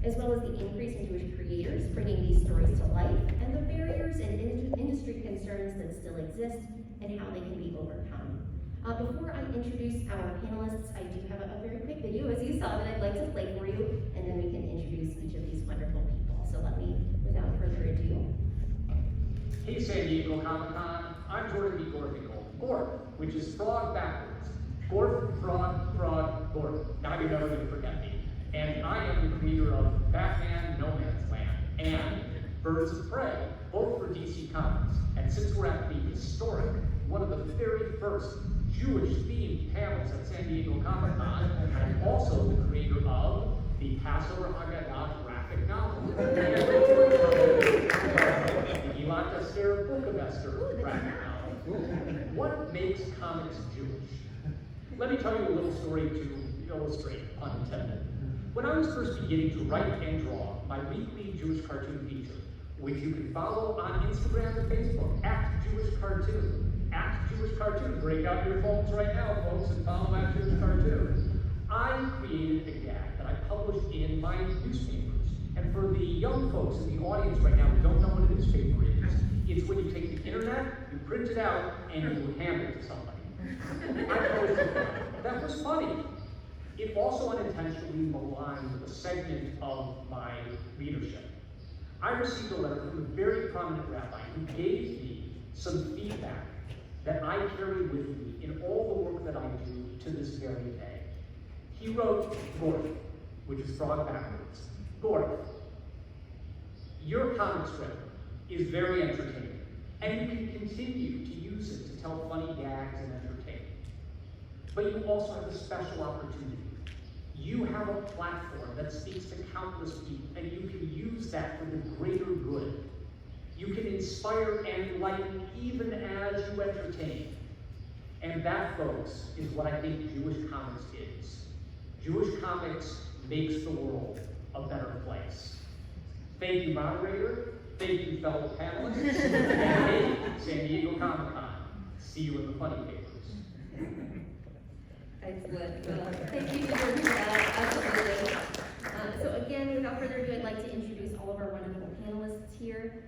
as well as the increase in Jewish creators bringing these stories to life, and the barriers and industry concerns that still exist and how they can be overcome. Before I introduce our panelists, I do have a very quick video, as you saw, that I'd like to play for you, and then we can introduce each of these wonderful people. So let me, without further ado. Hey San Diego Comic-Con, I'm Jordan B. Gorfinkel. Gorf, which is frog backwards. Gorf, frog, frog, Gorf. Now you're never going to forget me. And I am the creator of Batman No Man's Land and Birds of Prey, both for DC Comics. And since we're at the historic, one of the very first Jewish-themed panels at San Diego Comic-Con, I'm also the creator of the Passover Haggadah graphic novel. The Elon Esther Book of Esther graphic novel. What makes comics Jewish? Let me tell you a little story to illustrate, pun intended. When I was first beginning to write and draw my weekly Jewish cartoon feature, which you can follow on Instagram and Facebook, @JewishCartoon. @JewishCartoon. Break out your phones right now, folks, and follow @JewishCartoon. I created a gag that I published in my newspapers. And for the young folks in the audience right now who don't know what a newspaper is, it's when you take the internet, you print it out, and you hand it to somebody. I posted that. That was funny. It also unintentionally maligned a segment of my readership. I received a letter from a very prominent rabbi who gave me some feedback that I carry with me in all the work that I do to this very day. He wrote, Gorf, which is frog backwards. Gorf, your comic strip is very entertaining, and you can continue to use it to tell funny gags and entertain. But you also have a special opportunity. You have a platform that speaks to countless people, and you can use that for the greater good. You can inspire and enlighten even as you entertain. And that, folks, is what I think Jewish comics is. Jewish comics makes the world a better place. Thank you, moderator. Thank you, fellow panelists. And hey, San Diego Comic-Con. See you in the funny papers. Excellent. Well, thank you for that. Absolutely. So again, without further ado, I'd like to introduce all of our wonderful panelists here.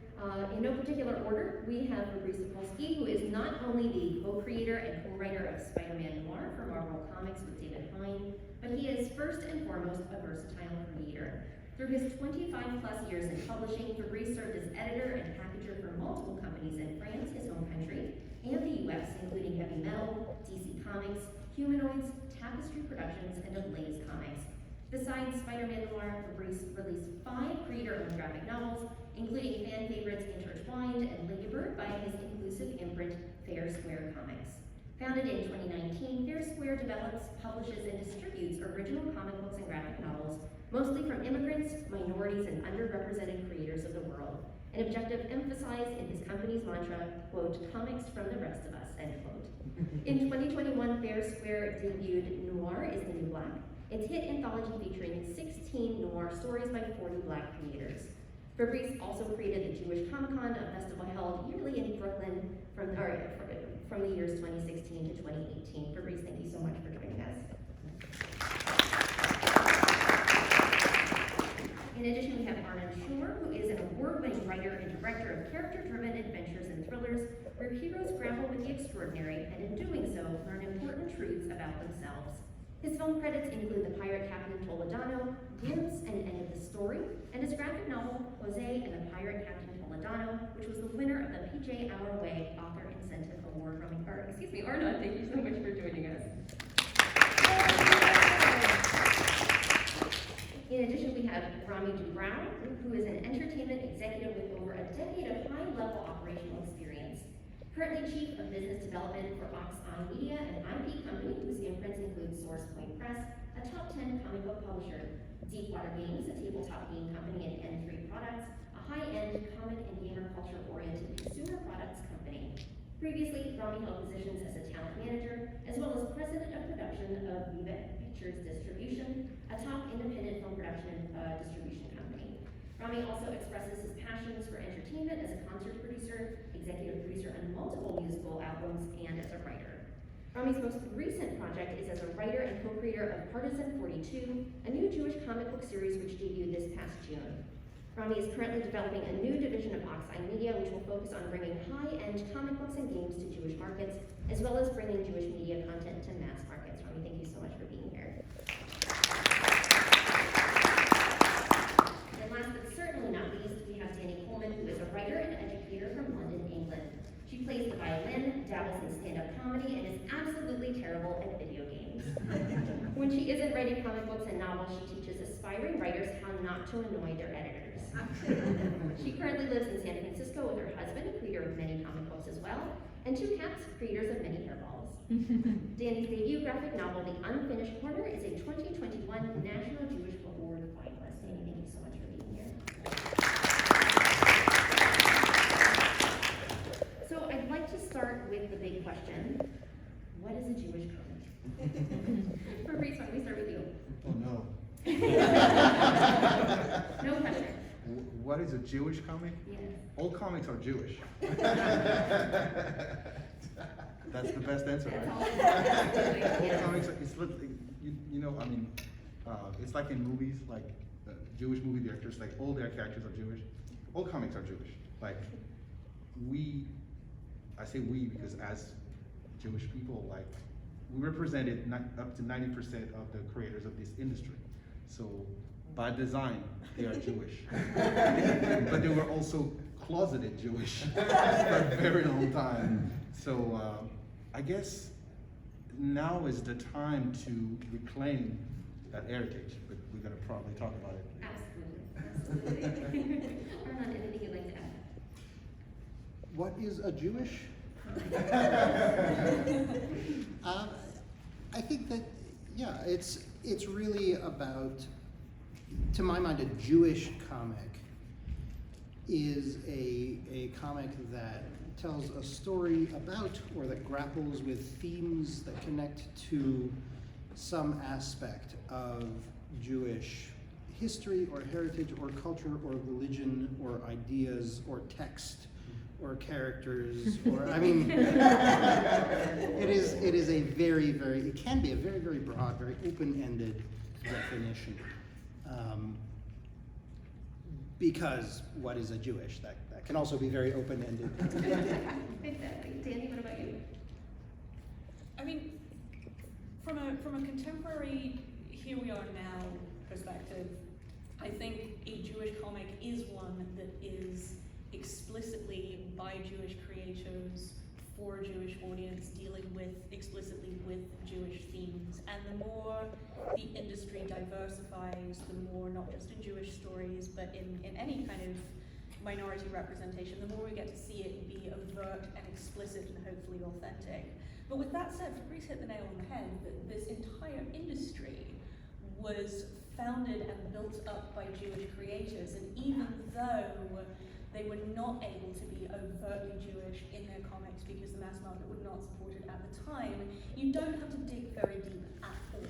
In no particular order, we have Fabrice Sapolsky, who is not only the co-creator and co-writer of Spider-Man Noir for Marvel Comics with David Hine, but he is first and foremost a versatile creator. Through his 25+ years in publishing, Fabrice served as editor and packager for multiple companies in France, his home country, and the US, including Heavy Metal, DC Comics, Humanoids, Tapestry Productions, and Ablaze Comics. Besides Spider-Man Noir, Fabrice released 5 creator-owned graphic novels, including fan favorites Intertwined and Ladybird by his inclusive imprint Fair Square Comics. Founded in 2019, Fair Square develops, publishes, and distributes original comic books and graphic novels, mostly from immigrants, minorities, and underrepresented creators of the world. An objective emphasized in his company's mantra, quote, comics from the rest of us, end quote. In 2021, Fair Square debuted Noir is the New Black, its hit anthology featuring 16 noir stories by 40 Black creators. Fabrice also created the Jewish Comic-Con, a festival held yearly in Brooklyn from the years 2016 to 2018. Fabrice, thank you so much for joining us. In addition, we have Barnum Schumer, who is an award-winning writer and director of character-driven adventures and thrillers where heroes grapple with the extraordinary and in doing so, learn important truths about themselves. His film credits include The Pirate Captain Toledano, Glimpse and End of the Story, and his graphic novel, Jose and the Pirate Captain Toledano, which was the winner of the PJ Our Way Author Incentive Award from, Arnon, thank you so much for joining us. In addition, we have Ramy Dubrow, who is an entertainment executive with over a decade of high-level operational experience. Currently Chief of Business Development for Oxon Media, an IP company whose imprints include SourcePoint Press, a top 10 comic book publisher, Deepwater Games, a tabletop game company, and N3 Products, a high-end comic and gamer culture-oriented consumer products company. Previously, Ramy held positions as a talent manager, as well as president of production of Viva Pictures Distribution, a top independent film production distribution company. Ramy also expresses his passions for entertainment as a concert producer, executive producer on multiple musical albums, and as a writer. Ramy's most recent project is as a writer and co-creator of Partisan 42, a new Jewish comic book series which debuted this past June. Ramy is currently developing a new division of Oxeye Media, which will focus on bringing high-end comic books and games to Jewish markets, as well as bringing Jewish media content to mass markets. Ramy, thank you so much for being here. And last but certainly not least, we have Dani Coleman, who is a writer and educator from London, England. She plays the violin, dabbles in stand-up comedy, and is absolutely terrible at video games. When she isn't writing comic books and novels, she teaches aspiring writers how not to annoy their editors. She currently lives in San Francisco with her husband, creator of many comic books as well, and 2 cats, creators of many hairballs. Dani's debut graphic novel, The Unfinished Corner, is a 2021 National Jewish Book Award finalist. Dani, thank you so much for being here. So I'd like to start with the big question. What is a Jewish comic? Fabrice, why don't we start with you? Oh no. No pressure. What is a Jewish comic? Yes. All comics are Jewish. That's the best answer, That's all. right? All Yes. comics, it's literally, you know, I mean, it's like in movies, like Jewish movie directors, like all their characters are Jewish. All comics are Jewish. Like I say we because as Jewish people, like we represented up to 90% of the creators of this industry. So by design, they are Jewish. But they were also closeted Jewish for a very long time. So I guess now is the time to reclaim that heritage, but we're gonna probably talk about it. Absolutely. Arnon, anything you'd like to add? What is a Jewish? I think that, yeah, it's really about, to my mind, a Jewish comic is a comic that tells a story about or that grapples with themes that connect to some aspect of Jewish history or heritage or culture or religion or ideas or text or characters or, I mean, it is a very, it can be a very, very broad, very open-ended definition. Because what is a Jewish? That can also be very open-ended. Exactly. Dani, what about you? I mean, from a contemporary here we are now perspective, I think a Jewish comic is one that is explicitly by Jewish creators for a Jewish audience, dealing explicitly with Jewish themes. And the more the industry diversifies, the more, not just in Jewish stories, but in any kind of minority representation, the more we get to see it be overt and explicit and hopefully authentic. But with that said, Fabrice hit the nail on the head that this entire industry was founded and built up by Jewish creators, and even though they were not able to be overtly Jewish in their comics because the mass market would not support it at the time, you don't have to dig very deep at all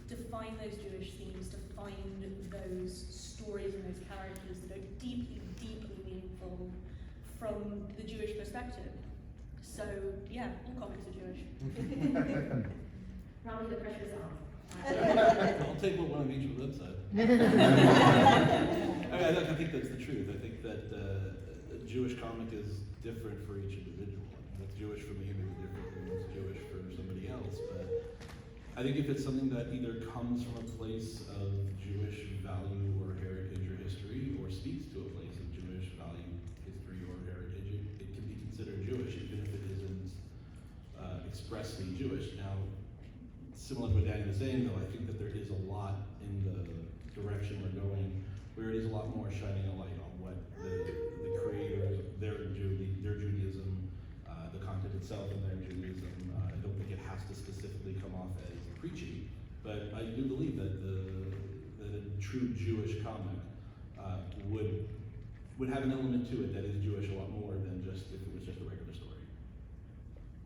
to find those Jewish themes, to find those stories and those characters that are deeply, deeply meaningful from the Jewish perspective. So yeah, all comics are Jewish. Ramy, the pressure's on. I'll take one of each of them said. I think that's the truth. I think that a Jewish comic is different for each individual. What's Jewish for me may be different than what's Jewish for somebody else. But I think if it's something that either comes from a place of Jewish value or heritage or history, or speaks to a place of Jewish value, history, or heritage, it can be considered Jewish, even if it isn't expressly Jewish. Now, similar to what Dani was saying, though, I think that there is a lot in the direction we're going where it is a lot more shining a light on what the creators, their Judaism, the content itself and their Judaism. I don't think it has to specifically come off as preachy, but I do believe that a true Jewish comic would have an element to it that is Jewish a lot more than just if it was just a regular story.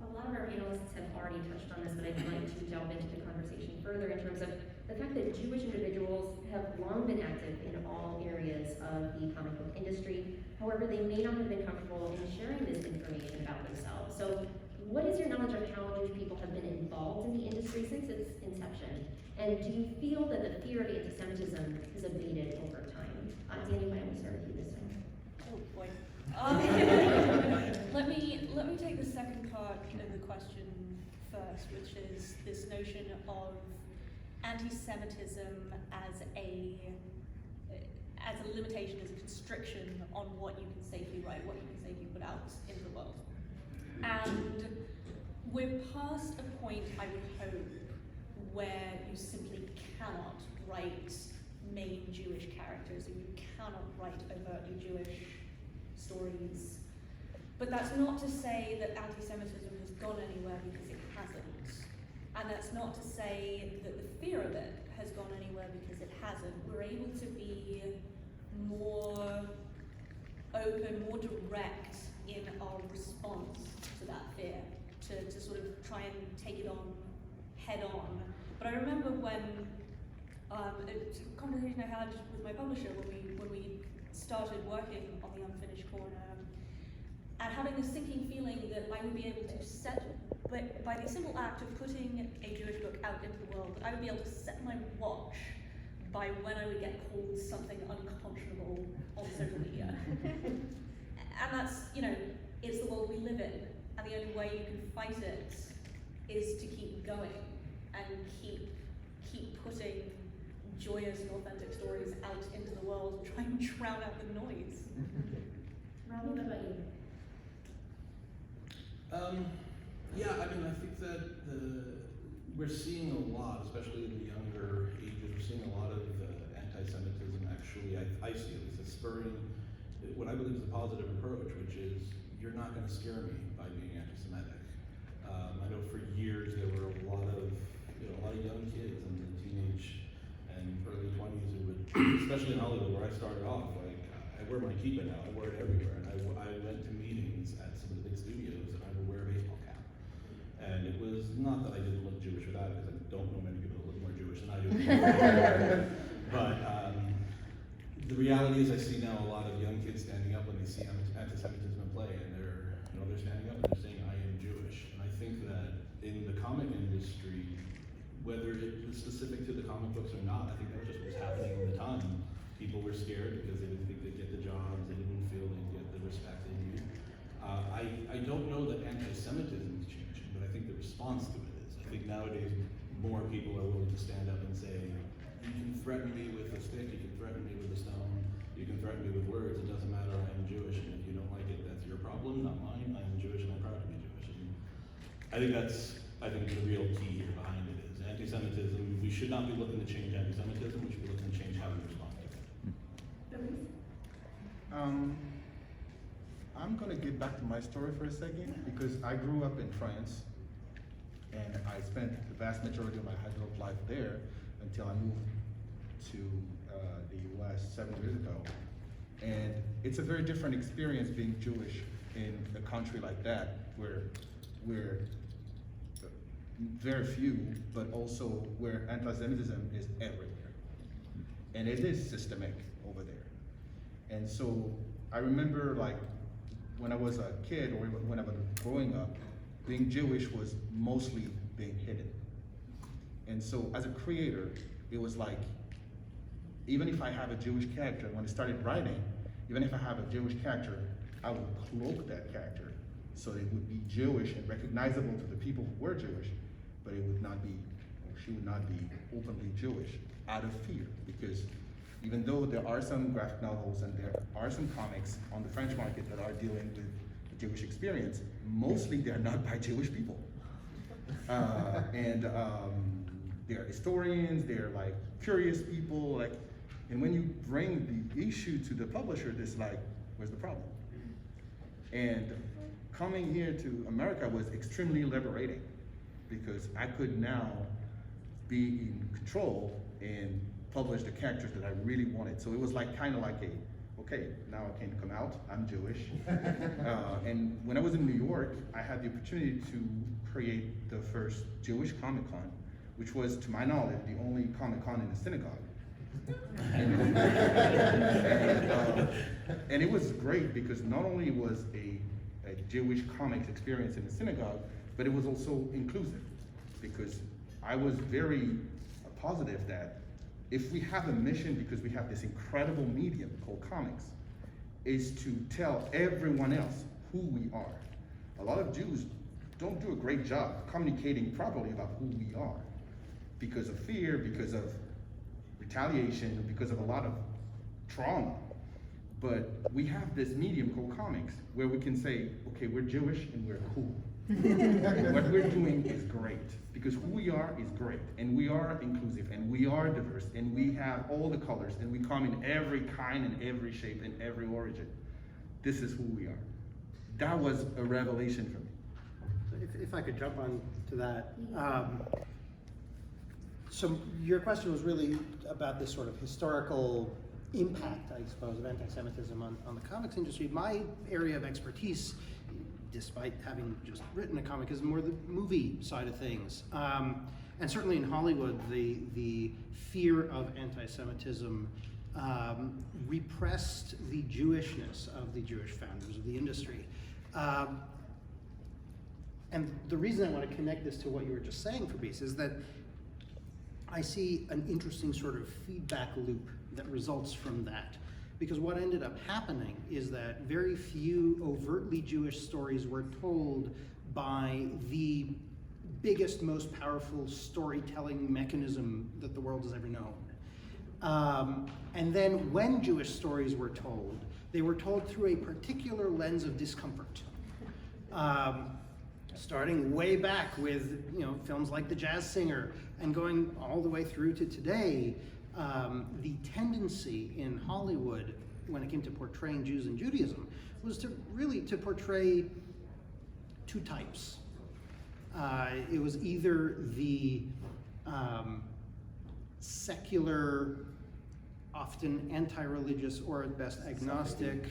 A lot of our panelists have already touched on this, but I'd like to delve into the conversation further in terms of the fact that Jewish individuals have long been active in all areas of the comic book industry. However, they may not have been comfortable in sharing this information about themselves. So what is your knowledge of how Jewish people have been involved in the industry since its inception? And do you feel that the fear of anti-Semitism has abated over time? Dani, why don't we start with you this time? Oh boy. Let me take the second part of the question first, which is this notion of anti-Semitism as a limitation, as a constriction on what you can safely write, what you can safely put out into the world. And we're past a point, I would hope, where you simply cannot write main Jewish characters, and you cannot write overtly Jewish stories. But that's not to say that anti-Semitism has gone anywhere, because it hasn't. And that's not to say that the fear of it has gone anywhere, because it hasn't. We're able to be more open, more direct in our response to that fear, to sort of try and take it on head on. But I remember when a conversation I had with my publisher when we started working on the Unfinished Corner, and having this sinking feeling that I would be able to set, but by the simple act of putting a Jewish book out into the world, that I would be able to set my watch by when I would get called something unconscionable on social media. And that's, it's the world we live in, and the only way you can fight it is to keep going and keep putting joyous and authentic stories out into the world and try and drown out the noise. Ramy, what about you? Yeah, I mean, I think that we're seeing a lot, especially in the younger ages, we're seeing a lot of anti-Semitism actually, I see at least, as spurring what I believe is a positive approach, which is, you're not going to scare me by being anti-Semitic. I know for years there were a lot of young kids in the teenage and early 20s who would, especially in Hollywood where I started off, like, I wear my kippah now, I wear it everywhere, and I went to meetings at some of the big studios and I would wear a baseball cap. And it was not that I didn't look Jewish without it, because I don't know many people that look more Jewish than I do. But the reality is I see now a lot of young kids standing up when they see anti-Semitism in play, and they're standing up and they're saying, I am Jewish. And I think that in the comic industry, whether it was specific to the comic books or not, I think that was just what was happening at the time. People were scared because they didn't think they'd get the jobs, they didn't feel they'd get the respect they needed. I don't know that anti-Semitism is changing, but I think the response to it is. I think nowadays more people are willing to stand up and say, you can threaten me with a stick, you can threaten me with a stone, you can threaten me with words, it doesn't matter, I am Jewish, and if you don't like it, that's your problem, not mine. I am Jewish and I'm proud to be Jewish. And I think the real key here behind it is anti-Semitism. We should not be looking to change anti-Semitism, we should be looking to change how we respond to it. I'm gonna get back to my story for a second, because I grew up in France, and I spent the vast majority of my adult life there until I moved to the US 7 years ago. And it's a very different experience being Jewish in a country like that, where we're very few, but also where anti-Semitism is everywhere. And it is systemic over there. And so I remember, like, when I was a kid, or when I was growing up, being Jewish was mostly being hidden. And so as a creator, it was like, even if I have a Jewish character, when I started writing, even if I have a Jewish character, I would cloak that character so it would be Jewish and recognizable to the people who were Jewish, but it would not be, or she would not be openly Jewish out of fear. Because even though there are some graphic novels and there are some comics on the French market that are dealing with the Jewish experience, mostly they're not by Jewish people. They're historians, they're like curious people, and when you bring the issue to the publisher, it's like, where's the problem? And coming here to America was extremely liberating, because I could now be in control and publish the characters that I really wanted. So it was like kind of like okay, now I can come out, I'm Jewish. And when I was in New York, I had the opportunity to create the first Jewish Comic-Con, which was, to my knowledge, the only Comic-Con in a synagogue. And it was great, because not only was a a Jewish comics experience in the synagogue, but it was also inclusive, because I was very positive that if we have a mission, because we have this incredible medium called comics, is to tell everyone else who we are. A lot of Jews don't do a great job communicating properly about who we are because of fear, because of retaliation, because of a lot of trauma. But we have this medium called comics where we can say, okay, we're Jewish and we're cool. What we're doing is great, because who we are is great, and we are inclusive, and we are diverse, and we have all the colors, and we come in every kind and every shape and every origin. This is who we are. That was a revelation for me. If I could jump on to that. So your question was really about this sort of historical impact, I suppose, of anti-Semitism on the comics industry. My area of expertise, despite having just written a comic, is more the movie side of things. And certainly in Hollywood, the fear of anti-Semitism repressed the Jewishness of the Jewish founders of the industry. And the reason I want to connect this to what you were just saying, Fabrice, is that I see an interesting sort of feedback loop that results from that. Because what ended up happening is that very few overtly Jewish stories were told by the biggest, most powerful storytelling mechanism that the world has ever known. And then when Jewish stories were told, they were told through a particular lens of discomfort. Starting way back with films like The Jazz Singer and going all the way through to today, the tendency in Hollywood when it came to portraying Jews and Judaism was to really portray two types. It was either the secular, often anti-religious, or at best agnostic.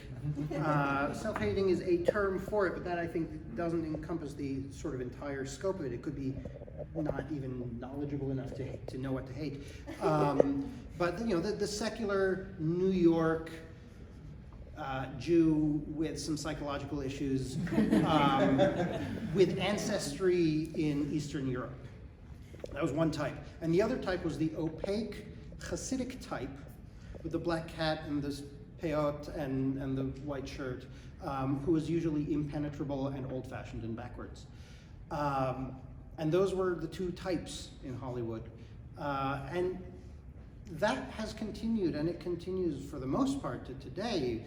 Self-hating is a term for it, but that I think doesn't encompass the sort of entire scope of it. It could be not even knowledgeable enough to know what to hate. But the secular New York Jew with some psychological issues, with ancestry in Eastern Europe. That was one type. And the other type was the opaque Hasidic type, with the black cat and the peyot and the white shirt, who was usually impenetrable and old-fashioned and backwards. And those were the two types in Hollywood. And that has continued, and it continues for the most part to today.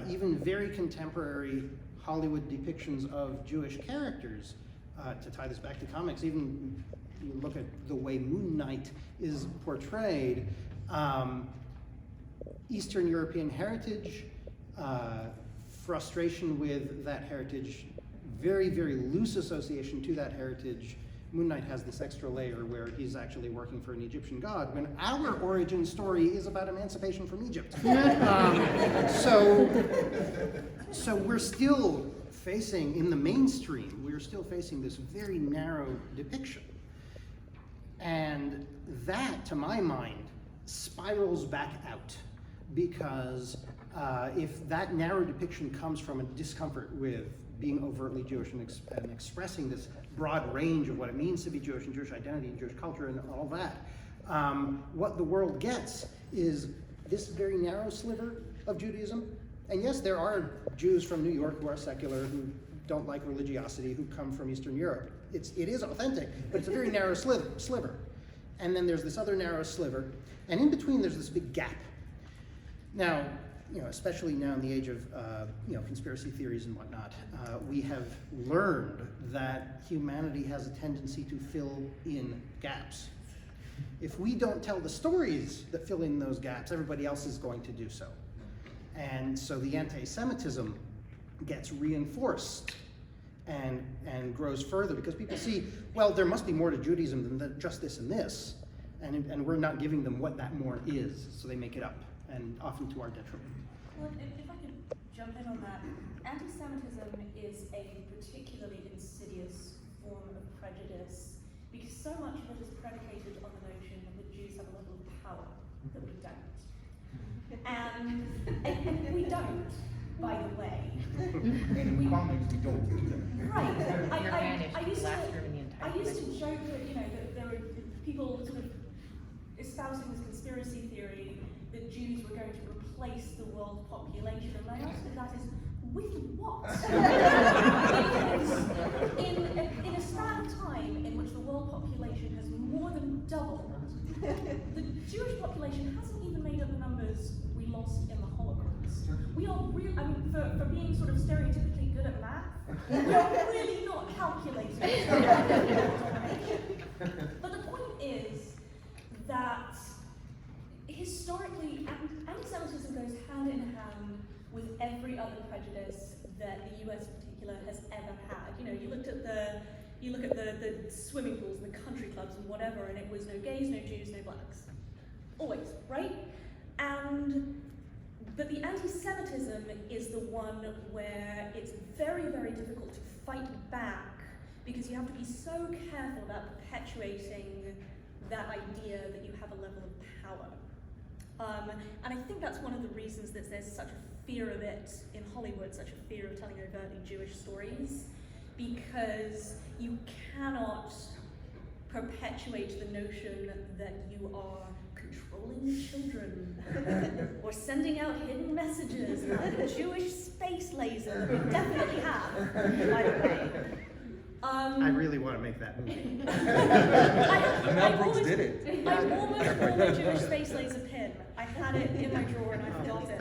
Even very contemporary Hollywood depictions of Jewish characters, to tie this back to comics, even you look at the way Moon Knight is portrayed, Eastern European heritage, frustration with that heritage, very, very loose association to that heritage. Moon Knight has this extra layer where he's actually working for an Egyptian god, when our origin story is about emancipation from Egypt. So we're still facing, in the mainstream, we're still facing this very narrow depiction. And that, to my mind, spirals back out, because if that narrow depiction comes from a discomfort with being overtly Jewish and expressing this broad range of what it means to be Jewish and Jewish identity and Jewish culture and all that, what the world gets is this very narrow sliver of Judaism. And yes, there are Jews from New York who are secular, who don't like religiosity, who come from Eastern Europe. It is authentic, but it's a very narrow sliver. And then there's this other narrow sliver, and in between there's this big gap. Now, especially now in the age of conspiracy theories and whatnot, we have learned that humanity has a tendency to fill in gaps. If we don't tell the stories that fill in those gaps, everybody else is going to do so. And so the anti-Semitism gets reinforced and grows further, because people see, well, there must be more to Judaism than just this and this, and we're not giving them what that more is, so they make it up, and often to our detriment. Well, if I could jump in on that, anti-Semitism is a particularly insidious form of prejudice, because so much of it is predicated on the notion that Jews have a level of power that we don't. And we don't. by the way. And in comics, we don't do that. Right. You're banished I to used the last to, room in the I entire used to convention. joke that, you know, that there were people sort of espousing this conspiracy theory that Jews were going to replace the world population, and my answer to that is, with what? Because in a span of time in which the world population has more than doubled, the Jewish population hasn't even made up the numbers we lost in the Holocaust. We are really, I mean, for being sort of stereotypically good at math, we are really not calculating. But the point is that historically, anti-Semitism goes hand in hand with every other prejudice that the US in particular has ever had. You know, you look at the swimming pools and the country clubs and whatever, and it was no gays, no Jews, no blacks. Always, right? But the anti-Semitism is the one where it's very, very difficult to fight back because you have to be so careful about perpetuating that idea that you have a level of power. And I think that's one of the reasons that there's such a fear of it in Hollywood, such a fear of telling overtly Jewish stories, because you cannot perpetuate the notion that you are controlling children or sending out hidden messages like a Jewish space laser that we definitely have, by the way. I really want to make that movie. Mel Brooks did it. I almost bought a Jewish space laser pin. I had it in my drawer and I forgot it.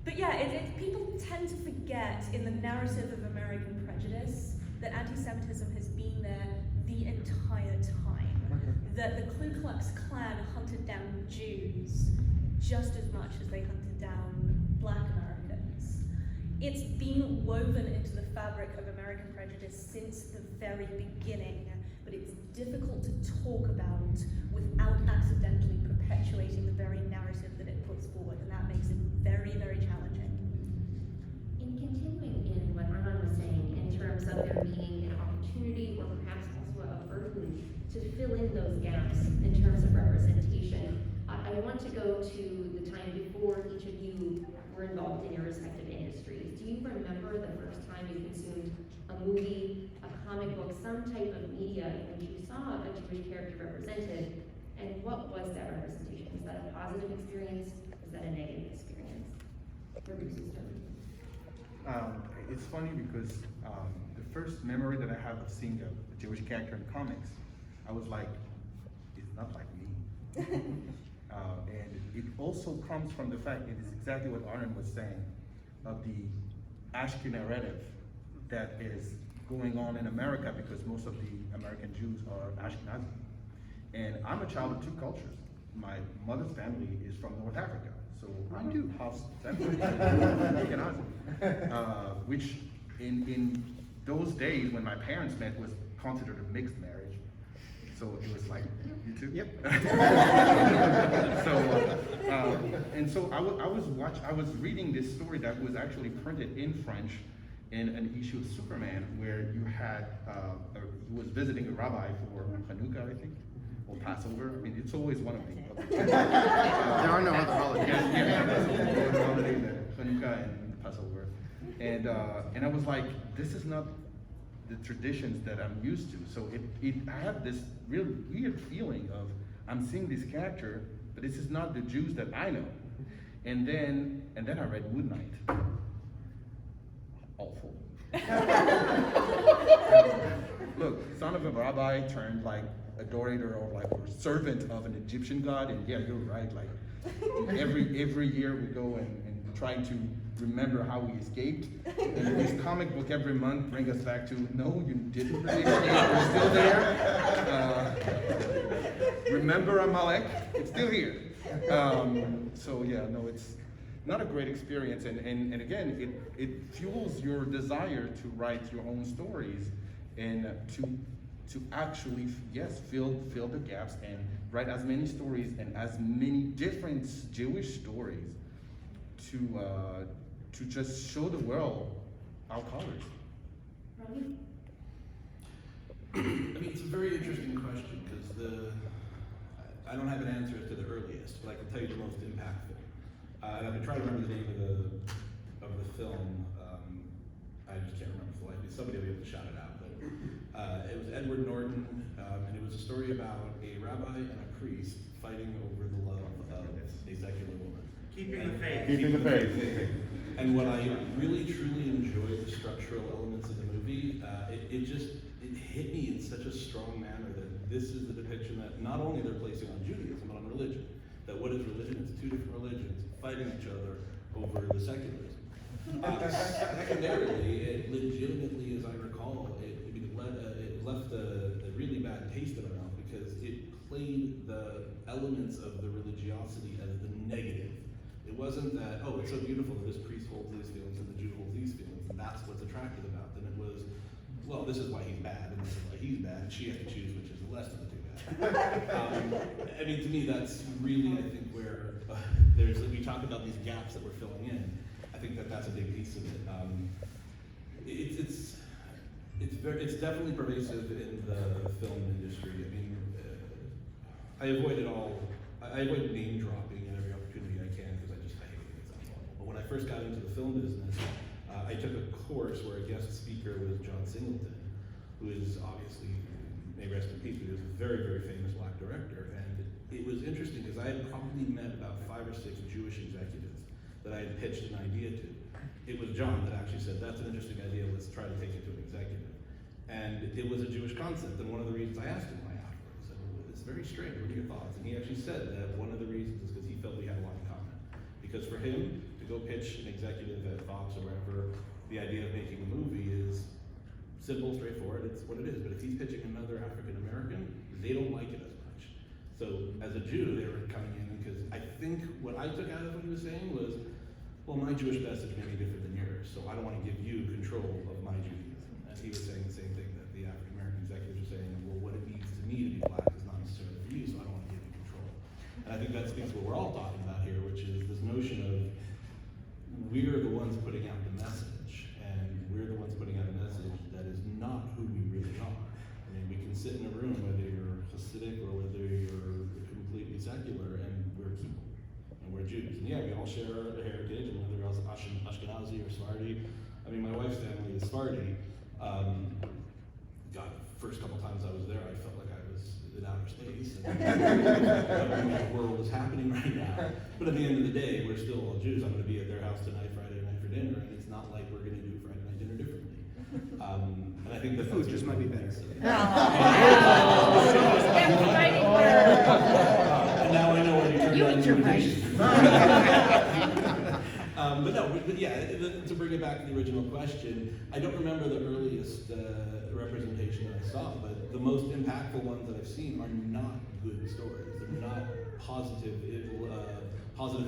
But yeah, people tend to forget in the narrative of American prejudice that anti-Semitism has been there the entire time. That the Ku Klux Klan hunted down Jews just as much as they hunted down Black Americans. It's been woven into the fabric of American prejudice since the very beginning, but it's difficult to talk about without accidentally perpetuating the very narrative that it puts forward, and that makes it very, very challenging. In continuing in what Arnon was saying, in terms of there being an opportunity or perhaps also a burden to fill in those gaps in terms of representation, I want to go to the time before each of you were involved in your respective industries. Do you remember the first time you consumed a movie, a comic book, some type of media in which you saw a Jewish character represented, and what was that representation? Was that a positive experience? Was that a negative experience? It's funny because the first memory that I have of seeing a Jewish character in comics, I was like, it's not like me. And it also comes from the fact, it is exactly what Arnon was saying, of the Ashkenazi narrative that is going on in America because most of the American Jews are Ashkenazi. And I'm a child of two cultures. My mother's family is from North Africa, so I'm half Ashkenazi. Which in those days when my parents met was considered a mixed marriage. So it was like, you too? Yep. So I was reading this story that was actually printed in French in an issue of Superman where you had, he was visiting a rabbi for Hanukkah, I think, or Passover. I mean, it's always one of the two. There are no other holidays. Hanukkah and Passover. And I was like, this is not the traditions that I'm used to. So I have this real weird feeling of, I'm seeing this character, but this is not the Jews that I know. And then I read Moon Knight. Awful. Look, son of a rabbi turned like adorator or like or servant of an Egyptian god, and yeah, you're right. Like every year we go and try to remember how we escaped. And this comic book every month bring us back to, no, you didn't really escape, you're still there. Remember Amalek, it's still here. So yeah, no, it's not a great experience. And again, it fuels your desire to write your own stories and to actually, yes, fill the gaps and write as many stories and as many different Jewish stories to just show the world our colors. Ramy? I mean, it's a very interesting question because I don't have an answer to the earliest, but I can tell you the most impactful. And I've been trying to remember the name of the film. I just can't remember for the life of me. Somebody will be able to shout it out. But it was Edward Norton, and it was a story about a rabbi and a priest fighting over the love of a secular woman. Keeping the faith. Keeping the faith. And what I really truly enjoyed the structural elements of the movie, it hit me in such a strong manner that this is the depiction that not only they're placing on Judaism, but on religion. That what is religion? It's two different religions fighting each other over the secularism. Secondarily, it legitimately, as I recall, it left a really bad taste in my mouth because it played the elements of the religiosity as the negative. It wasn't that, oh, it's so beautiful that this priest holds these feelings and the Jew holds these feelings, and that's what's attractive about them. It was, well, this is why he's bad, and this is why he's bad, and she has to choose which is the less of the two bad. I mean, to me, that's really, I think, where we talk about these gaps that we're filling in. I think that's a big piece of it. It's definitely pervasive in the film industry. I mean, I avoid name dropping at every opportunity I can because I hate it. It sounds awful. But when I first got into the film business, I took a course where a guest speaker was John Singleton, who is obviously, may rest in peace, but he was a very, very famous black director. And it was interesting because I had probably met about 5 or 6 Jewish executives that I had pitched an idea to. It was John that actually said, that's an interesting idea, let's try to take it to an executive. And it was a Jewish concept, and one of the reasons I asked him why afterwards, I said, well, it's very strange, what are your thoughts? And he actually said that one of the reasons is because he felt we had a lot in common. Because for him to go pitch an executive at Fox or wherever, the idea of making a movie is simple, straightforward, it's what it is. But if he's pitching another African American, they don't like it as much. So as a Jew, they were coming in because I think what I took out of what he was saying was, well, my Jewish message may be different than yours, so I don't want to give you control of my Judaism. And he was saying the same thing that the African American executives are saying, well, what it means to me to be black is not necessarily for you, so I don't want to give you control. And I think that speaks to what we're all talking about here, which is this notion of we're the ones putting out the message, and we're the ones putting out a message that is not who we really are. I mean, we can sit in a room, whether you're Hasidic or whether you're completely secular, and we're people, and we're Jews. And yeah, we all share our heritage, and whether else Ashkenazi or Sephardi. I mean, my wife's family is Sephardi. God, the first couple times I was there, I felt like I was in outer space. And I don't know what the world is happening right now. But at the end of the day, we're still all Jews. I'm going to be at their house tonight, Friday night for dinner, and it's not like we're going to do Friday night dinner differently. And I think the food just might be better. And now I know where you turn down the invitation. But no, but yeah, to bring it back to the original question, I don't remember the earliest representation that I saw, but the most impactful ones that I've seen are not good stories. They're not positive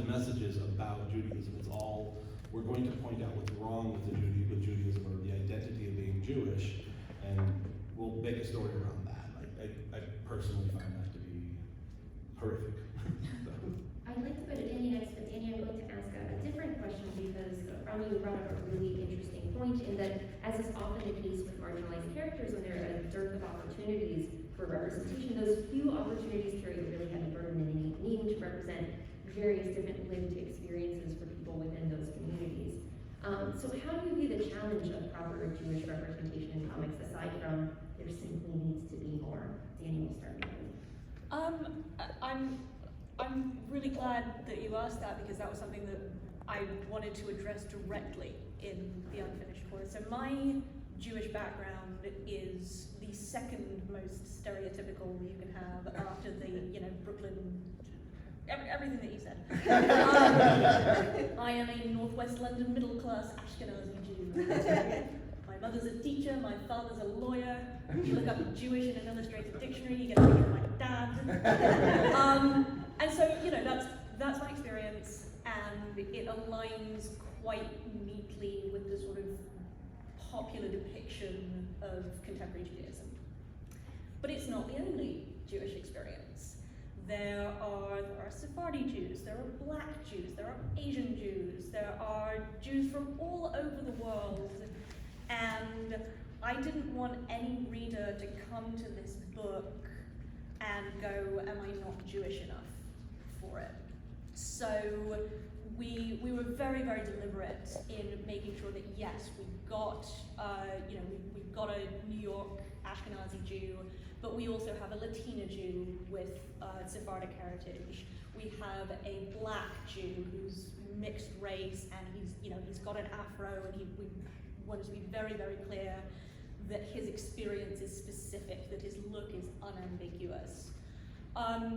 messages about Judaism. It's all, we're going to point out what's wrong with Judaism or the identity of being Jewish, and we'll make a story around that. I personally find that to be horrific. I'd like to go to Dani next, but Dani, I'm going to ask a different question because Ramy brought up a really interesting point in that, as is often the case with marginalized characters, when there are a dearth of opportunities for representation, those few opportunities carry a really heavy burden and needing to represent various different lived experiences for people within those communities. So how do you view the challenge of proper Jewish representation in comics, aside from there simply needs to be more? Dani, will start with you. I'm really glad that you asked that because that was something that I wanted to address directly in the unfinished course. So my Jewish background is the second most stereotypical you can have after the, Brooklyn, everything that you said. I am a Northwest London middle class Ashkenazi Jew. My mother's a teacher, my father's a lawyer. You look up Jewish in an illustrated dictionary, you get a picture of my dad. And so, that's my experience, and it aligns quite neatly with the sort of popular depiction of contemporary Judaism. But it's not the only Jewish experience. There are Sephardi Jews, there are Black Jews, there are Asian Jews, there are Jews from all over the world, and I didn't want any reader to come to this book and go, am I not Jewish enough for it? So we were very, very deliberate in making sure that yes, we've got we've got a New York Ashkenazi Jew, but we also have a Latina Jew with Sephardic heritage. We have a black Jew who's mixed race, and he's got an afro, and we wanted to be very, very clear that his experience is specific, that his look is unambiguous. I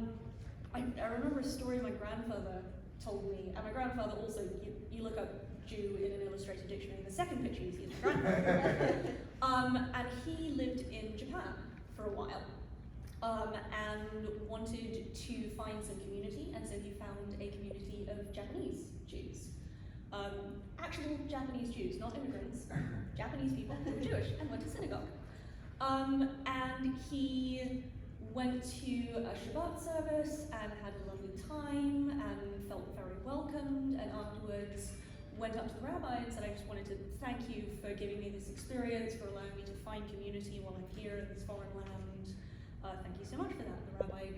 remember a story my grandfather told me, and my grandfather also, you look up Jew in an illustrated dictionary, the second picture you see is my grandfather. And he lived in Japan for a while, and wanted to find some community, and so he found a community of Japanese Jews. Actual Japanese Jews, not immigrants, Japanese people who were Jewish and went to synagogue. And he went to a Shabbat service and had a lovely time and felt very welcomed, and afterwards went up to the rabbi and said, I just wanted to thank you for giving me this experience, for allowing me to find community while I'm here in this foreign land. Thank you so much for that. The rabbi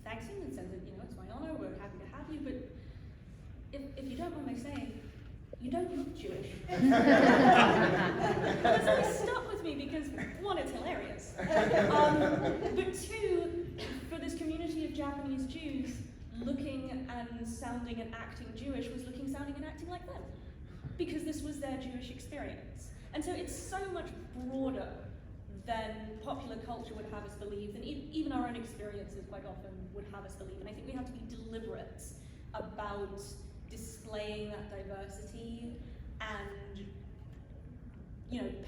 thanks him and says that, it's my honor, we're happy to have you, but if you don't mind my saying, you don't look Jewish. That's always stuck with me because, one, it's hilarious. But two, for this community of Japanese Jews, looking and sounding and acting Jewish was looking, sounding and acting like them. Because this was their Jewish experience. And so it's so much broader than popular culture would have us believe, and even our own experiences quite often would have us believe. And I think we have to be deliberate about displaying that diversity and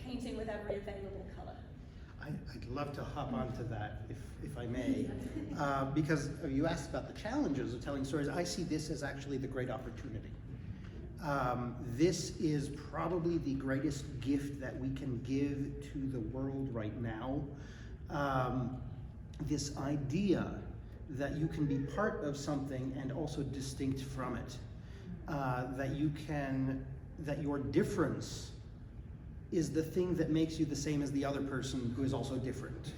painting with every available color. I'd love to hop onto that if I may, because you asked about the challenges of telling stories. I see this as actually the great opportunity. This is probably the greatest gift that we can give to the world right now. This idea that you can be part of something and also distinct from it. That your difference is the thing that makes you the same as the other person who is also different.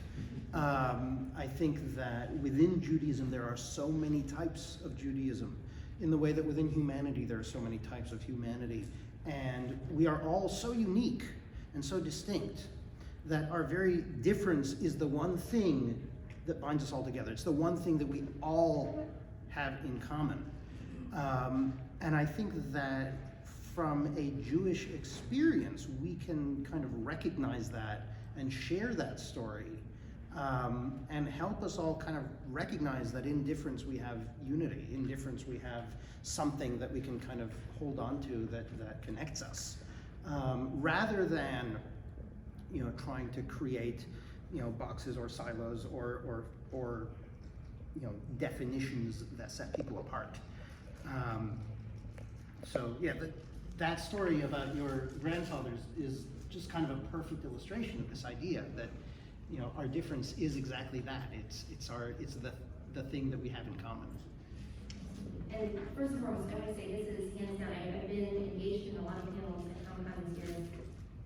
I think that within Judaism there are so many types of Judaism, in the way that within humanity there are so many types of humanity. And we are all so unique and so distinct that our very difference is the one thing that binds us all together. It's the one thing that we all have in common. And I think that from a Jewish experience, we can kind of recognize that and share that story, and help us all kind of recognize that in difference we have unity, in difference we have something that we can kind of hold on to that connects us, rather than trying to create boxes or silos or definitions that set people apart. So yeah, that story about your grandfathers is just kind of a perfect illustration of this idea that our difference is exactly that. It's the thing that we have in common. And first and foremost, I want to say this is hands down. I've been engaged in a lot of panels at Comic-Con this year.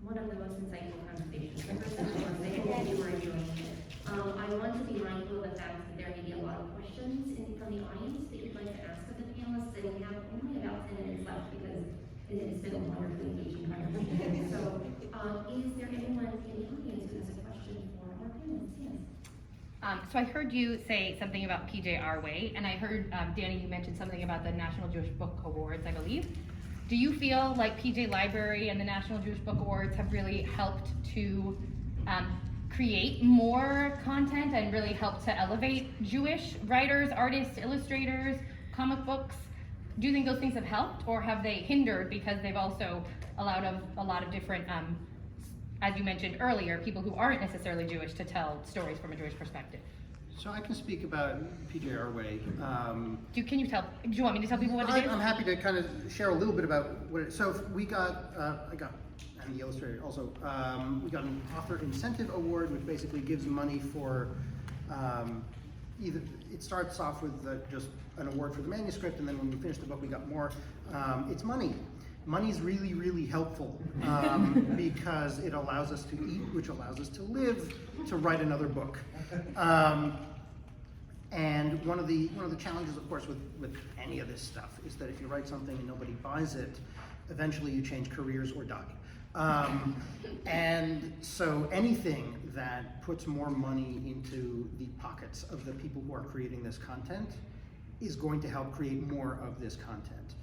One of the most insightful conversations. The first thing I want to say is you were enjoying it. I want to be mindful of the fact that there may be a lot of questions from the audience that you'd like to ask of the panelists, and we have only about 10 minutes left because it's been a wonderfully engaging conversation. So, is there anyone in the audience who has a question for our panelists? Yes. So I heard you say something about PJ Our Way, and I heard, Dani, you mentioned something about the National Jewish Book Awards, I believe. Do you feel like PJ Library and the National Jewish Book Awards have really helped to create more content and really helped to elevate Jewish writers, artists, illustrators, comic books? Do you think those things have helped, or have they hindered because they've also allowed a lot of different, as you mentioned earlier, people who aren't necessarily Jewish to tell stories from a Jewish perspective? So I can speak about PJ Our Way. Do you want me to tell people what it is? I'm happy to kind of share a little bit about what it. So we got, and the illustrator also, we got an author incentive award, which basically gives money for either, it starts off with just an award for the manuscript, and then when we finish the book we got more. It's money. Money's really, really helpful because it allows us to eat, which allows us to live, to write another book. And one of the challenges, of course, with any of this stuff is that if you write something and nobody buys it, eventually you change careers or die. And so anything that puts more money into the pockets of the people who are creating this content is going to help create more of this content.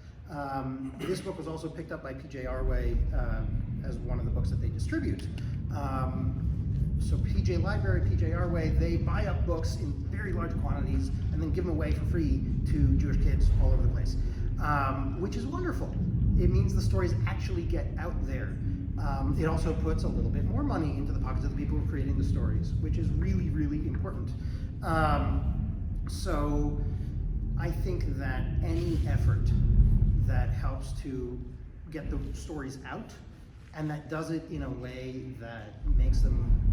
This book was also picked up by PJ Arway as one of the books that they distribute. So PJ Library, PJ Arway, they buy up books in very large quantities and then give them away for free to Jewish kids all over the place, which is wonderful. It means the stories actually get out there. It also puts a little bit more money into the pockets of the people who are creating the stories, which is really, really important. So I think that any effort that helps to get the stories out and that does it in a way that makes them,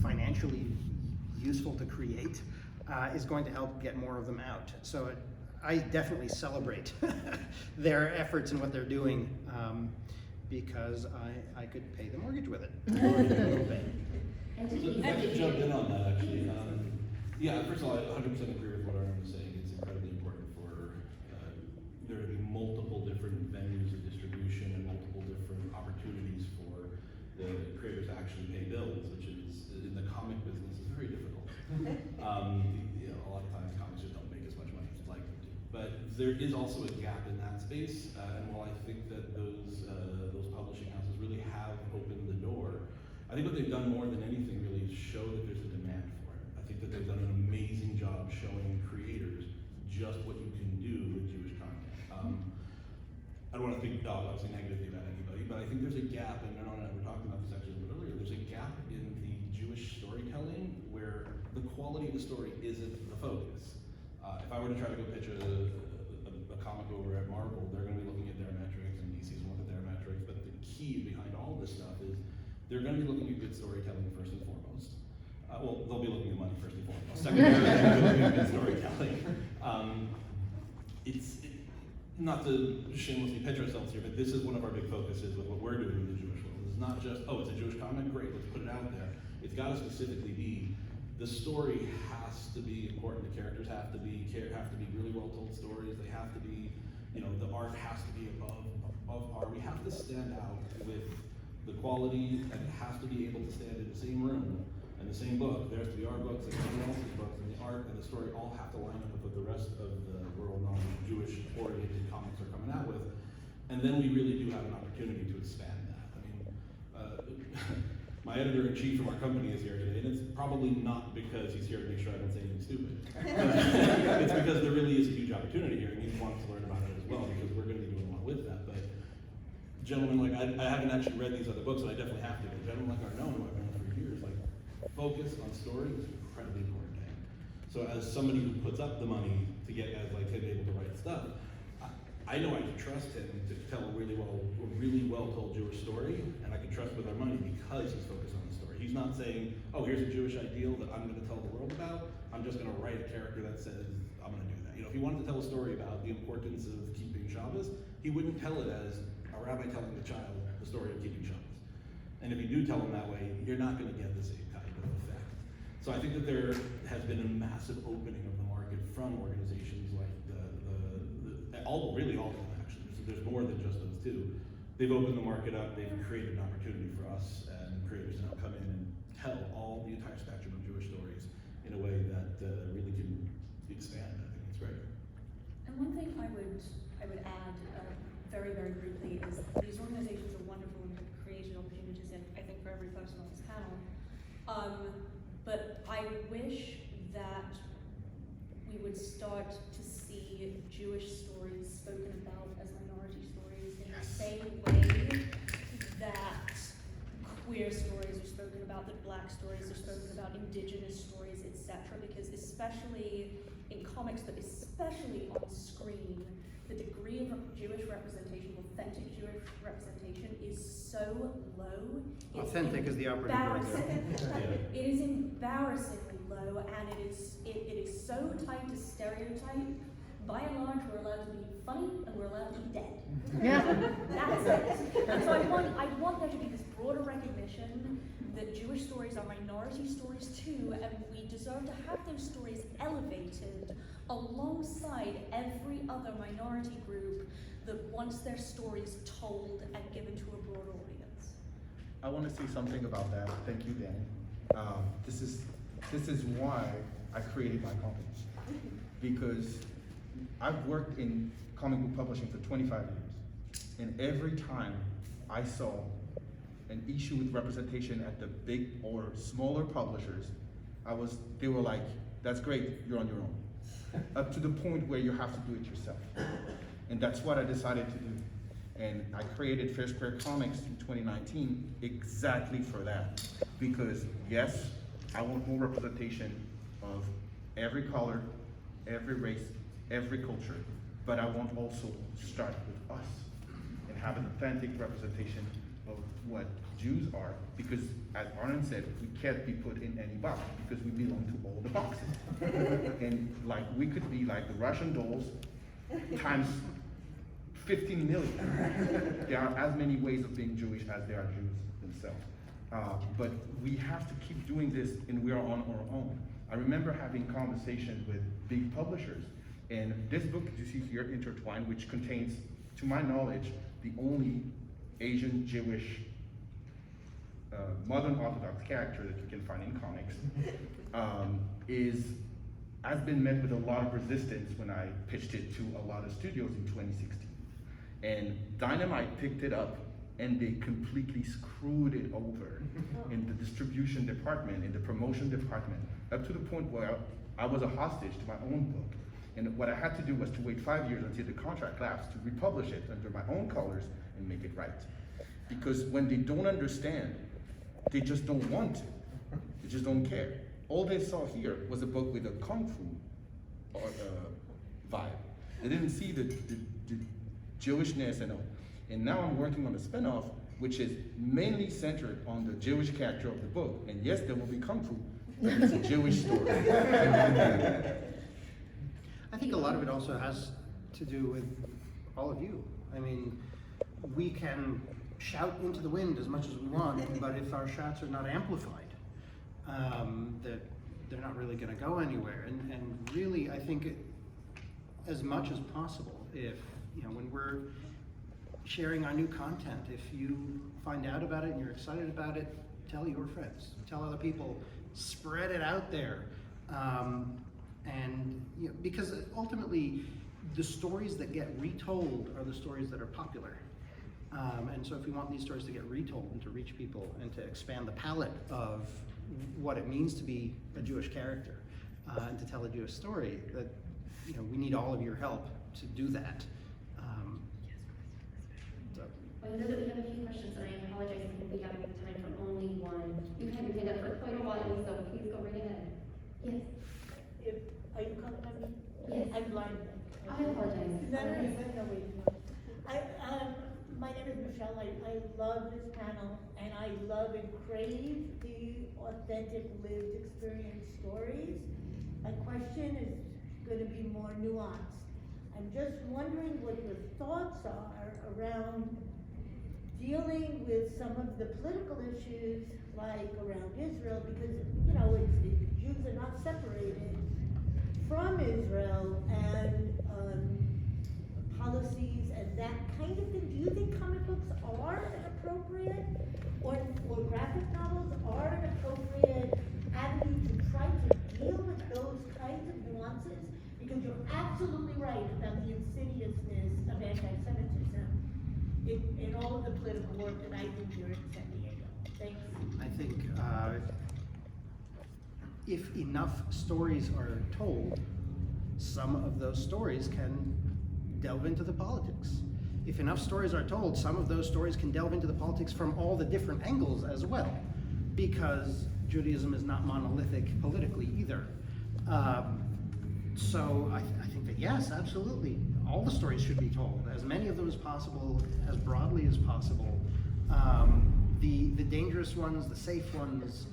financially useful to create is going to help get more of them out. So I definitely celebrate their efforts and what they're doing because I could pay the mortgage with it. A little bit. If I could jump in on that, actually. Yeah, first of all, I 100% agree with what Arnon was saying. It's incredibly important for there to be multiple different venues of distribution and multiple different opportunities for the creators to actually pay bills, which is, in the comic business, is very difficult. A lot of times comics just don't make as much money as you'd like them to. But there is also a gap in that space, and while I think that those publishing houses really have opened the door, I think what they've done more than anything really is show that there's a demand for it. I think that they've done an amazing job showing creators just what you can do with Jewish content. I don't want to think obviously negatively about anybody, but I think there's a gap, and Arnon and I were talking about this actually a little earlier, there's a gap in the Jewish storytelling where the quality of the story isn't the focus. If I were to try to go pitch a comic over at Marvel, they're going to be looking at their metrics, and DC's going to look at their metrics, but the key behind all this stuff is they're going to be looking at good storytelling first and foremost. Well, they'll be looking at money first and foremost. Secondarily, they're looking at good storytelling. Not to shamelessly pitch ourselves here, but this is one of our big focuses with what we're doing in the Jewish world. It's not just, oh, it's a Jewish comic, great, let's put it out there. It's got to specifically be, the story has to be important, the characters have to be really well told stories, they have to be, the art has to be above par. We have to stand out with the quality, and it has to be able to stand in the same room and the same book. There has to be our books and someone else's books, and the art and the story all have to line up with what the rest of the world non-Jewish oriented comics are coming out with. And then we really do have an opportunity to expand that. I mean, my editor-in-chief from our company is here today, and it's probably not because he's here to make sure I don't say anything stupid. It's because there really is a huge opportunity here, and he wants to learn about it as well, because we're going to be doing a lot with that. But gentlemen, like, I haven't actually read these other books, and I definitely have to. But gentlemen like Arnon, who I've known for years, like, focus on story is an incredibly important thing. So as somebody who puts up the money to get guys like him able to write stuff, I know I can trust him to tell a really well told Jewish story, and I can trust with our money because he's focused on the story. He's not saying, oh, here's a Jewish ideal that I'm going to tell the world about. I'm just going to write a character that says I'm going to do that. If he wanted to tell a story about the importance of keeping Shabbos, he wouldn't tell it as a rabbi telling the child the story of keeping Shabbos. And if you do tell him that way, you're not going to get the same kind of effect. So I think that there has been a massive opening of the market from organizations like all of them actually. So there's more than just those two. They've opened the market up. They've created an opportunity for us and creators to now come in and tell all the entire spectrum of Jewish stories in a way that really can expand. I think it's great. And one thing I would add very, very briefly is these organizations are wonderful and have created opportunities, I think, for every person on this panel. But I wish that we would start to see Jewish stories spoken about as minority stories in the same way that queer stories are spoken about, that Black stories are spoken about, indigenous stories, etc. Because especially in comics, but especially on screen, the degree of Jewish representation, authentic Jewish representation, is so low. Authentic is the operative word there. It is embarrassingly low, and it is so tied to stereotype. By and large, we're allowed to be funny and we're allowed to be dead. Yeah. That's it. And so I want there to be this broad broader recognition that Jewish stories are minority stories too, and we deserve to have those stories elevated alongside every other minority group that wants their stories told and given to a broad audience. I want to say something about that. Thank you, Dani. This is why I created my company, because I've worked in comic book publishing for 25 years, and every time I saw an issue with representation at the big or smaller publishers, they were like, "That's great, you're on your own," up to the point where you have to do it yourself, and that's what I decided to do. And I created Fair Square Comics in 2019 exactly for that. Because yes, I want more representation of every color, every race, every culture, but I want also to start with us and have an authentic representation of what Jews are, because as Arnon said, we can't be put in any box because we belong to all the boxes. And like, we could be like the Russian dolls times 15 million. There are as many ways of being Jewish as there are Jews themselves. But we have to keep doing this, and we are on our own. I remember having conversations with big publishers, and this book you see here, Intertwined, which contains, to my knowledge, the only Asian Jewish modern Orthodox character that you can find in comics, has been met with a lot of resistance when I pitched it to a lot of studios in 2016. And Dynamite picked it up, and they completely screwed it over in the distribution department, in the promotion department, up to the point where I was a hostage to my own book. And what I had to do was to wait 5 years until the contract lapsed to republish it under my own colors and make it right. Because when they don't understand, they just don't want to. They just don't care. All they saw here was a book with a kung fu vibe. They didn't see the Jewishness and all. And now I'm working on a spinoff, which is mainly centered on the Jewish character of the book. And yes, there will be kung fu, but it's a Jewish story. I think a lot of it also has to do with all of you. I mean, we can shout into the wind as much as we want, but if our shouts are not amplified, they're not really going to go anywhere. And really, I think as much as possible, if, you know, when we're sharing our new content, if you find out about it and you're excited about it, tell your friends, tell other people, spread it out there. And you know, because ultimately, the stories that get retold are the stories that are popular. And so if we want these stories to get retold and to reach people and to expand the palette of what it means to be a Jewish character and to tell a Jewish story, that, you know, we need all of your help to do that. I know that we have a few questions, and I apologize if we have time for only one. You've had your hand up for quite a while, so please go right ahead. Yes? Are you calling on me? Yes. I'm blind. I apologize. No, wait, no. My name is Michelle. I love this panel, and I love and crave the authentic lived experience stories. My question is going to be more nuanced. I'm just wondering what your thoughts are around dealing with some of the political issues, like around Israel, because, you know, Jews are not separated from Israel, and policies and that kind of thing. Do you think comic books are an appropriate, or graphic novels are an appropriate avenue to try to deal with those kinds of nuances? Because you're absolutely right about the insidiousness of anti-Semitism in all of the political work that I do here in San Diego. Thanks. I think if enough stories are told, some of those stories can delve into the politics. If enough stories are told, some of those stories can delve into the politics from all the different angles as well, because Judaism is not monolithic politically either. So I think that yes, absolutely, all the stories should be told, as many of them as possible, as broadly as possible. The dangerous ones, the safe ones,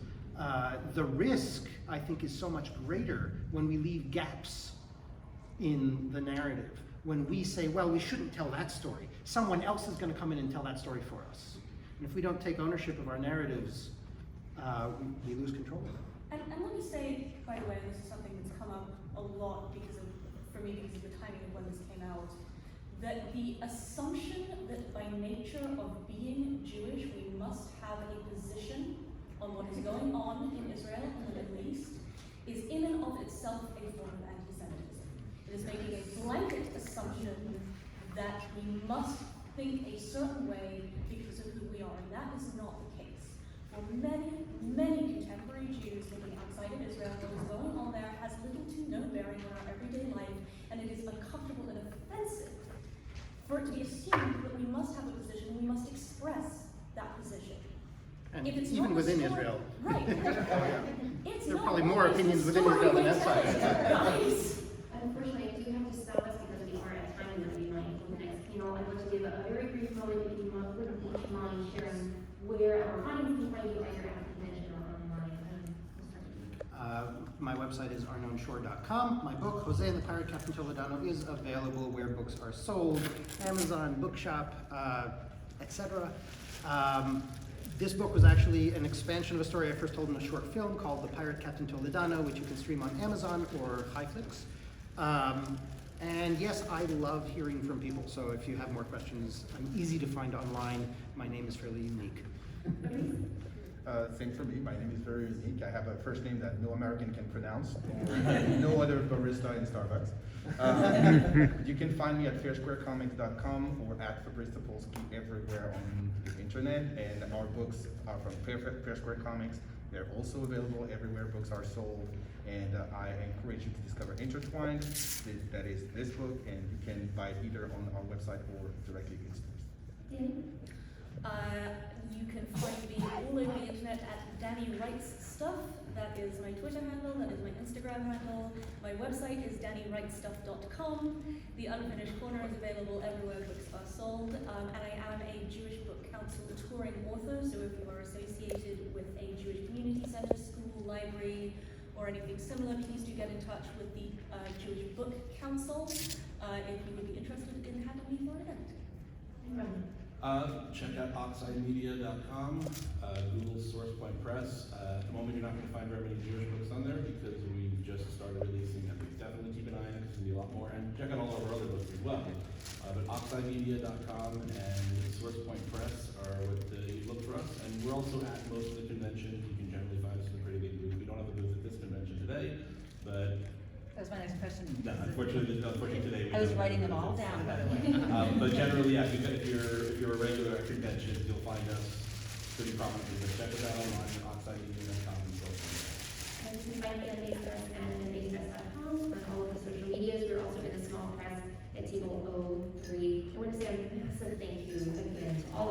the risk, I think, is so much greater when we leave gaps in the narrative. When we say, well, we shouldn't tell that story. Someone else is going to come in and tell that story for us. And if we don't take ownership of our narratives, we lose control of them. And let me say, by the way, this is something that's come up a lot for me because of the timing of when this came out, that the assumption that by nature of being Jewish, we must have a position on what is going on in Israel and the Middle East is in and of itself a form of anti-Semitism. It is making a blanket assumption that we must think a certain way because of who we are, and that is not the case. For many, many contemporary Jews living outside of Israel, what is going on there has little to no bearing on our everyday life, and it is uncomfortable and offensive for it to be assumed that we must have a position, we must express that position. And If it's even not within the story- Israel. Right. There It's are not probably more always the opinions within story Israel than we outside. tell, guys. Unfortunately, I do have to stop us because we are at time and we might for the next panel. I'd like to give a very brief moment if you would each mind sharing where our audience can find you either at the convention or online. My website is arnonshorr.com. My book, Jose and the Pirate Captain Toledano, is available where books are sold, Amazon, Bookshop, etc. This book was actually an expansion of a story I first told in a short film called The Pirate Captain Toledano, which you can stream on Amazon or HiFlix. And yes, I love hearing from people, so if you have more questions, I'm easy to find online. My name is fairly unique. Same for me. My name is very unique. I have a first name that no American can pronounce, or no other barista in Starbucks. You can find me at fairsquarecomics.com or at Fabrice Sapolsky everywhere on the internet. And our books are from Fair Square Comics. They're also available everywhere books are sold. And I encourage you to discover Intertwined. That is this book, and you can buy it either on our website or directly in stores. You can find me all over the internet at Dani Writes Stuff. That is my Twitter handle, that is my Instagram handle. My website is daniwritesstuff.com. The Unfinished Corner is available everywhere books are sold. And I am a Jewish Book Council touring author, so if you are associated with a Jewish community center, school, library, or anything similar, please do get in touch with the Jewish Book Council if you would be interested in having me for an event. Check out oxidemedia.com, Google's SourcePoint Press. At the moment, you're not going to find very many Jewish books on there because we've just started releasing them. Definitely keep an eye on it because there's going to be a lot more. And check out all of our other books as well. But oxidemedia.com and SourcePoint Press are what you look for us. And we're also at most of the conventions. You can generally find us in a pretty big booth. We don't have a booth at this convention today, but That was my next question. no, unfortunately today we I was don't writing have them a all booth. down, by the way. But generally, yeah, if you're a regular at conventions, you'll find us pretty prominently. But check us out online at oxidemedia.com and so on. And you can find me on Facebook and Facebook.com on all of the social medias. We're also in the small press at table 03. I want to say a massive thank you again to all